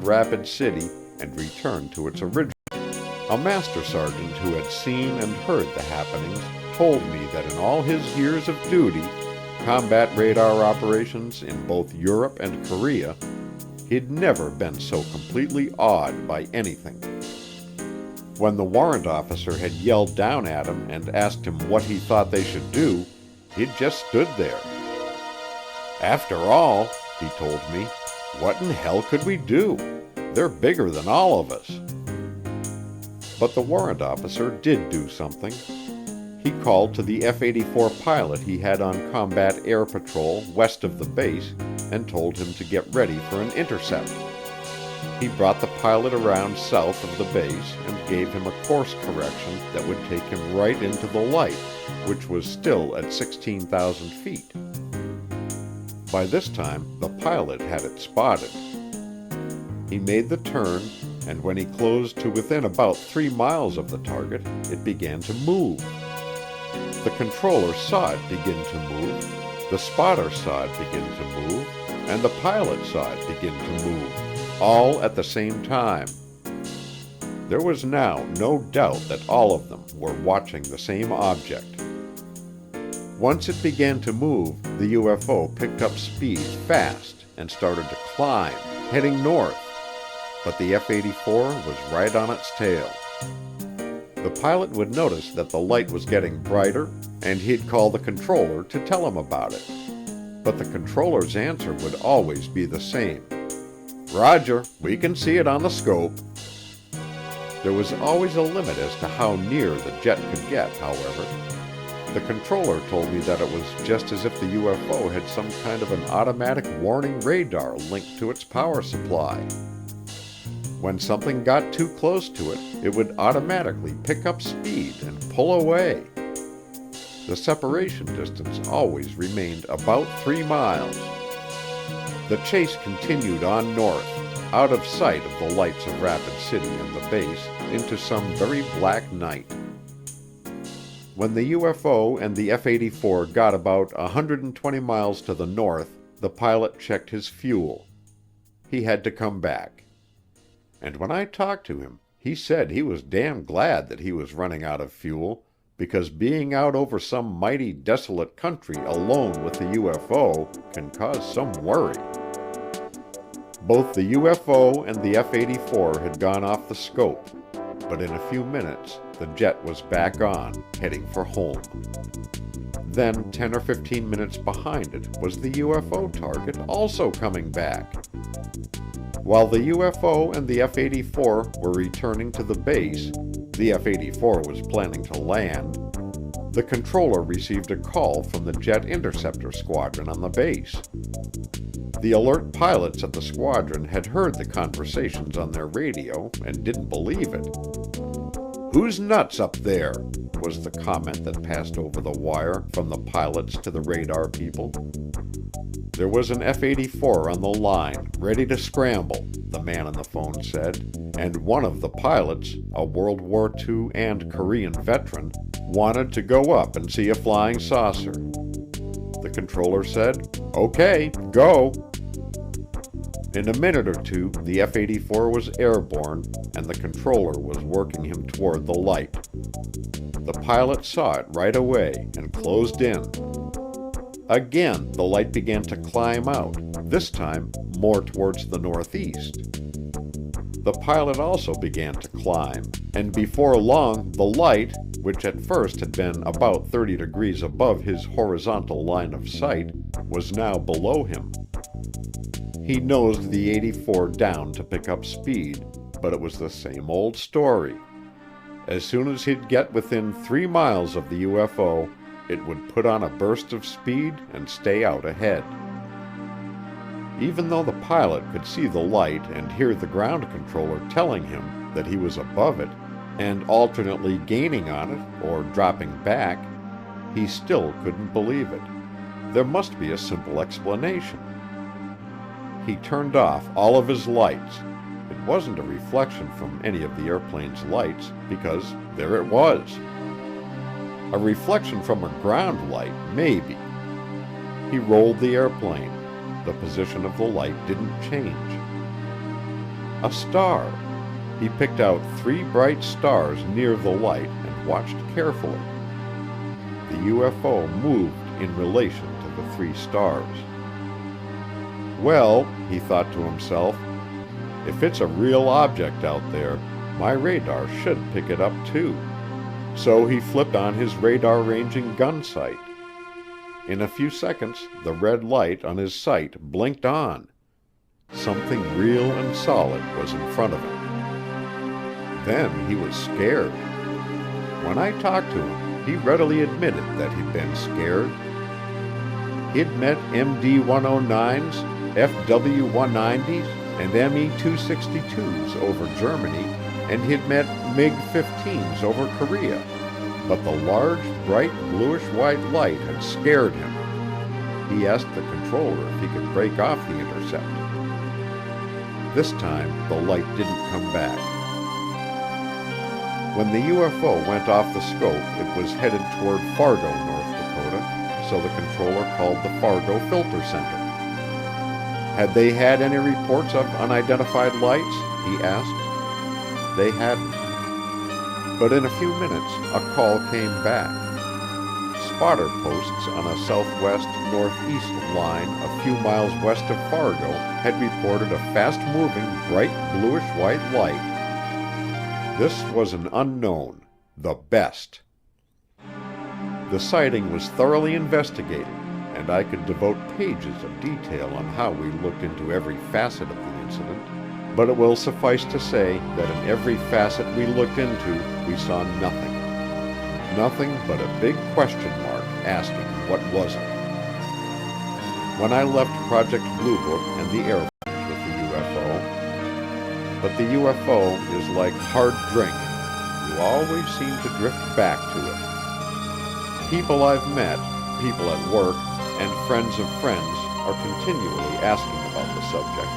around Rapid City and returned to its original. A master sergeant who had seen and heard the happenings told me that in all his years of duty, combat radar operations in both Europe and Korea, he'd never been so completely awed by anything. When the warrant officer had yelled down at him and asked him what he thought they should do, he'd just stood there. After all, he told me, what in hell could we do? They're bigger than all of us. But the warrant officer did do something. He called to the F-84 pilot he had on combat air patrol west of the base and told him to get ready for an intercept. He brought the pilot around south of the base and gave him a course correction that would take him right into the light, which was still at 16,000 feet. By this time, the pilot had it spotted. He made the turn, and when he closed to within about 3 miles of the target, it began to move. The controller saw it begin to move, the spotter saw it begin to move, and the pilot saw it begin to move, all at the same time. There was now no doubt that all of them were watching the same object. Once it began to move, the UFO picked up speed fast and started to climb, heading north, but the F-84 was right on its tail. The pilot would notice that the light was getting brighter, and he'd call the controller to tell him about it. But the controller's answer would always be the same. Roger, we can see it on the scope. There was always a limit as to how near the jet could get, however. The controller told me that it was just as if the UFO had some kind of an automatic warning radar linked to its power supply. When something got too close to it, it would automatically pick up speed and pull away. The separation distance always remained about 3 miles. The chase continued on north, out of sight of the lights of Rapid City and the base, into some very black night. When the UFO and the F-84 got about 120 miles to the north, the pilot checked his fuel. He had to come back. And when I talked to him, he said he was damn glad that he was running out of fuel, because being out over some mighty desolate country alone with the UFO can cause some worry. Both the UFO and the F-84 had gone off the scope, but in a few minutes the jet was back on, heading for home. Then 10 or 15 minutes behind it was the UFO target also coming back. While the UFO and the F-84 were returning to the base, the F-84 was planning to land, the controller received a call from the Jet Interceptor Squadron on the base. The alert pilots at the squadron had heard the conversations on their radio and didn't believe it. "Who's nuts up there?" was the comment that passed over the wire from the pilots to the radar people. There was an F-84 on the line, ready to scramble, the man on the phone said, and one of the pilots, a World War II and Korean veteran, wanted to go up and see a flying saucer. The controller said, "Okay, go." In a minute or two, the F-84 was airborne, and the controller was working him toward the light. The pilot saw it right away and closed in. Again, the light began to climb out, this time more towards the northeast. The pilot also began to climb, and before long the light, which at first had been about 30 degrees above his horizontal line of sight, was now below him. He nosed the 84 down to pick up speed, but it was the same old story. As soon as he'd get within 3 miles of the UFO, it would put on a burst of speed and stay out ahead. Even though the pilot could see the light and hear the ground controller telling him that he was above it, and alternately gaining on it or dropping back, he still couldn't believe it. There must be a simple explanation. He turned off all of his lights. It wasn't a reflection from any of the airplane's lights, because there it was. A reflection from a ground light, maybe. He rolled the airplane. The position of the light didn't change. A star. He picked out 3 bright stars near the light and watched carefully. The UFO moved in relation to the 3 stars. Well, he thought to himself, if it's a real object out there, my radar should pick it up too. So he flipped on his radar-ranging gun sight. In a few seconds, the red light on his sight blinked on. Something real and solid was in front of him. Then he was scared. When I talked to him, he readily admitted that he'd been scared. He'd met MD-109s, FW-190s, and ME-262s over Germany, and he'd met MiG-15s over Korea. But the large, bright, bluish-white light had scared him. He asked the controller if he could break off the intercept. This time, the light didn't come back. When the UFO went off the scope, it was headed toward Fargo, North Dakota, so the controller called the Fargo Filter Center. Had they had any reports of unidentified lights? He asked. They hadn't. But in a few minutes, a call came back. Spotter posts on a southwest-northeast line a few miles west of Fargo had reported a fast-moving, bright bluish-white light. This was an unknown, the best. The sighting was thoroughly investigated, and I could devote pages of detail on how we looked into every facet of the incident, but it will suffice to say that in every facet we looked into, we saw nothing. Nothing but a big question mark asking what was it. When I left Project Blue Book and the Air Force with the UFO, but the UFO is like hard drink. You always seem to drift back to it. People I've met, people at work, and friends of friends are continually asking about the subject.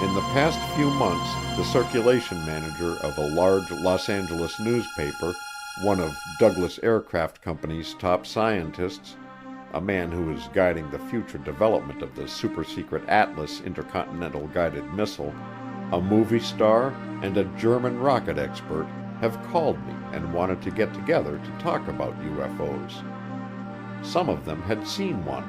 In the past few months, the circulation manager of a large Los Angeles newspaper, one of Douglas Aircraft Company's top scientists, a man who is guiding the future development of the super-secret Atlas intercontinental guided missile, a movie star, and a German rocket expert have called me and wanted to get together to talk about UFOs. Some of them had seen one.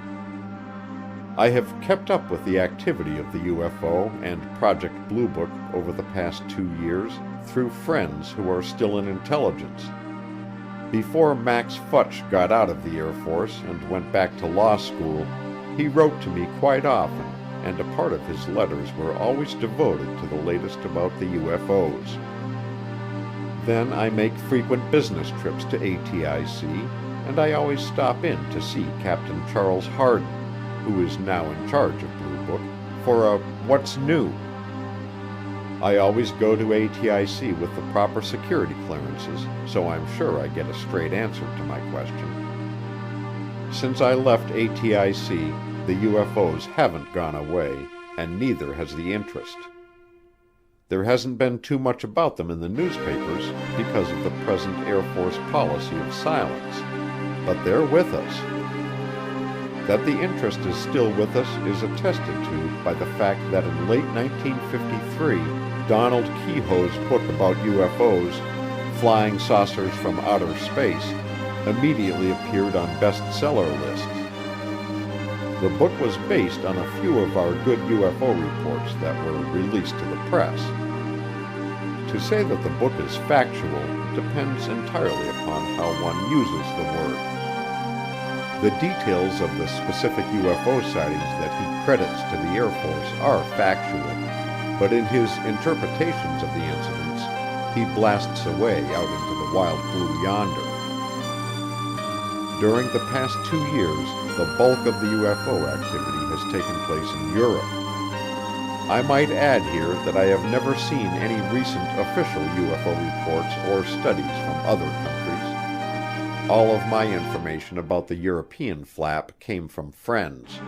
I have kept up with the activity of the UFO and Project Blue Book over the past 2 years through friends who are still in intelligence. Before Max Futch got out of the Air Force and went back to law school, he wrote to me quite often, and a part of his letters were always devoted to the latest about the UFOs. Then I make frequent business trips to ATIC, and I always stop in to see Captain Charles Hardin, who is now in charge of Blue Book, for a "What's New?" I always go to ATIC with the proper security clearances, so I'm sure I get a straight answer to my question. Since I left ATIC, the UFOs haven't gone away, and neither has the interest. There hasn't been too much about them in the newspapers because of the present Air Force policy of silence, but they're with us. That the interest is still with us is attested to by the fact that in late 1953, Donald Kehoe's book about UFOs, Flying Saucers from Outer Space, immediately appeared on bestseller lists. The book was based on a few of our good UFO reports that were released to the press. To say that the book is factual depends entirely upon how one uses the word. The details of the specific UFO sightings that he credits to the Air Force are factual, but in his interpretations of the incidents, he blasts away out into the wild blue yonder. During the past 2 years, the bulk of the UFO activity has taken place in Europe. I might add here that I have never seen any recent official UFO reports or studies from other countries. All of my information about the European flap came from friends.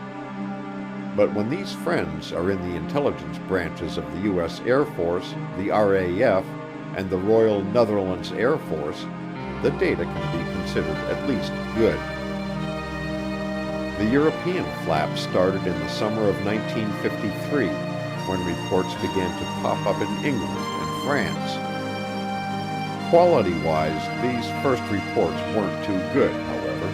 But when these friends are in the intelligence branches of the U.S. Air Force, the RAF, and the Royal Netherlands Air Force, the data can be considered at least good. The European flap started in the summer of 1953, when reports began to pop up in England and France. Quality-wise, these first reports weren't too good, however.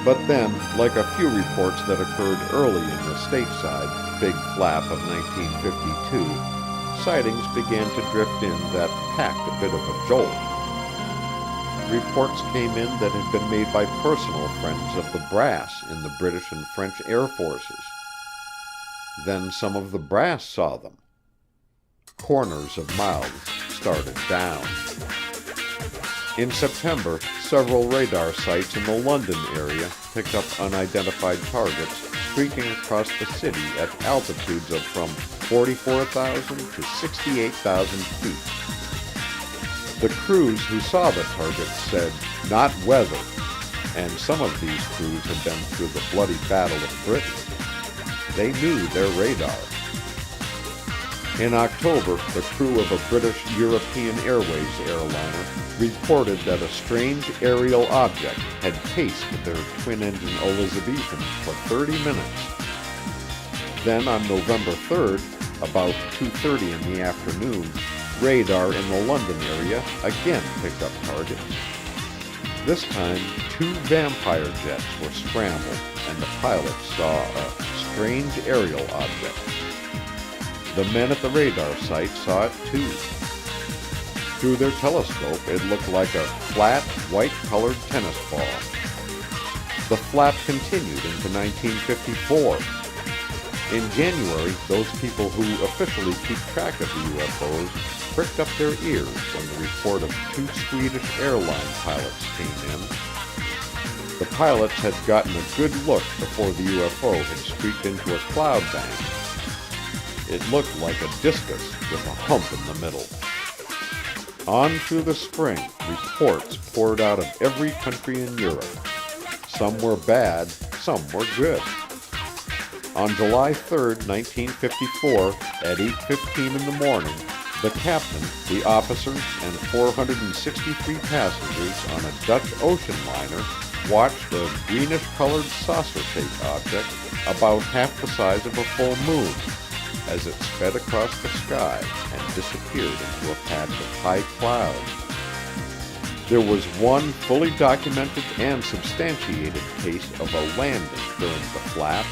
But then, like a few reports that occurred early in the stateside Big Flap of 1952, sightings began to drift in that packed a bit of a jolt. Reports came in that had been made by personal friends of the brass in the British and French Air Forces. Then some of the brass saw them. Corners of mouths started down. In September, several radar sites in the London area picked up unidentified targets streaking across the city at altitudes of from 44,000 to 68,000 feet. The crews who saw the targets said, "Not weather," and some of these crews had been through the bloody Battle of Britain. They knew their radar. In October, the crew of a British European Airways airliner reported that a strange aerial object had paced their twin-engine Elizabethan for 30 minutes. Then on November 3rd, about 2:30 in the afternoon, radar in the London area again picked up targets. This time, 2 Vampire jets were scrambled and the pilots saw a strange aerial object. The men at the radar site saw it too. Through their telescope, it looked like a flat, white-colored tennis ball. The flap continued into 1954. In January, those people who officially keep track of the UFOs pricked up their ears when the report of 2 Swedish airline pilots came in. The pilots had gotten a good look before the UFO had streaked into a cloud bank. It looked like a discus with a hump in the middle. On through the spring, reports poured out of every country in Europe. Some were bad, some were good. On July 3rd, 1954, at 8:15 in the morning, the captain, the officers, and 463 passengers on a Dutch ocean liner watched a greenish-colored saucer-shaped object about half the size of a full moon as it sped across the sky and disappeared into a patch of high clouds. There was one fully documented and substantiated case of a landing during the flap.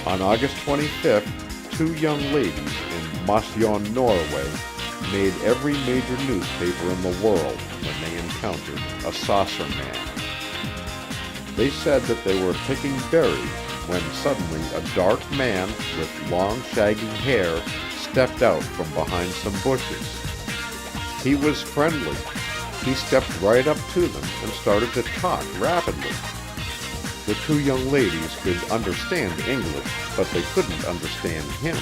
On August 25th, 2 young ladies in Mosjøen, Norway, made every major newspaper in the world when they encountered a saucer man. They said that they were picking berries when suddenly a dark man with long shaggy hair stepped out from behind some bushes. He was friendly. He stepped right up to them and started to talk rapidly. The 2 young ladies could understand English, but they couldn't understand him.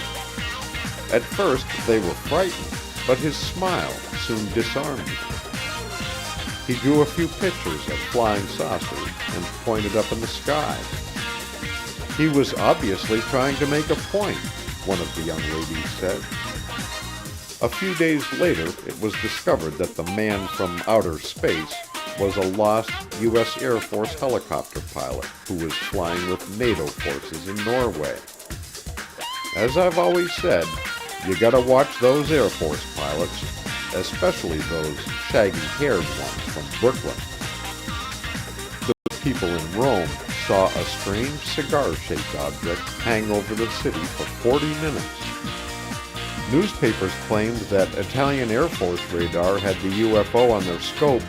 At first they were frightened, but his smile soon disarmed them. He drew a few pictures of flying saucers and pointed up in the sky. He was obviously trying to make a point, one of the young ladies said. A few days later, it was discovered that the man from outer space was a lost U.S. Air Force helicopter pilot who was flying with NATO forces in Norway. As I've always said, you gotta watch those Air Force pilots, especially those shaggy-haired ones from Brooklyn. The people in Rome saw a strange cigar-shaped object hang over the city for 40 minutes. Newspapers claimed that Italian Air Force radar had the UFO on their scopes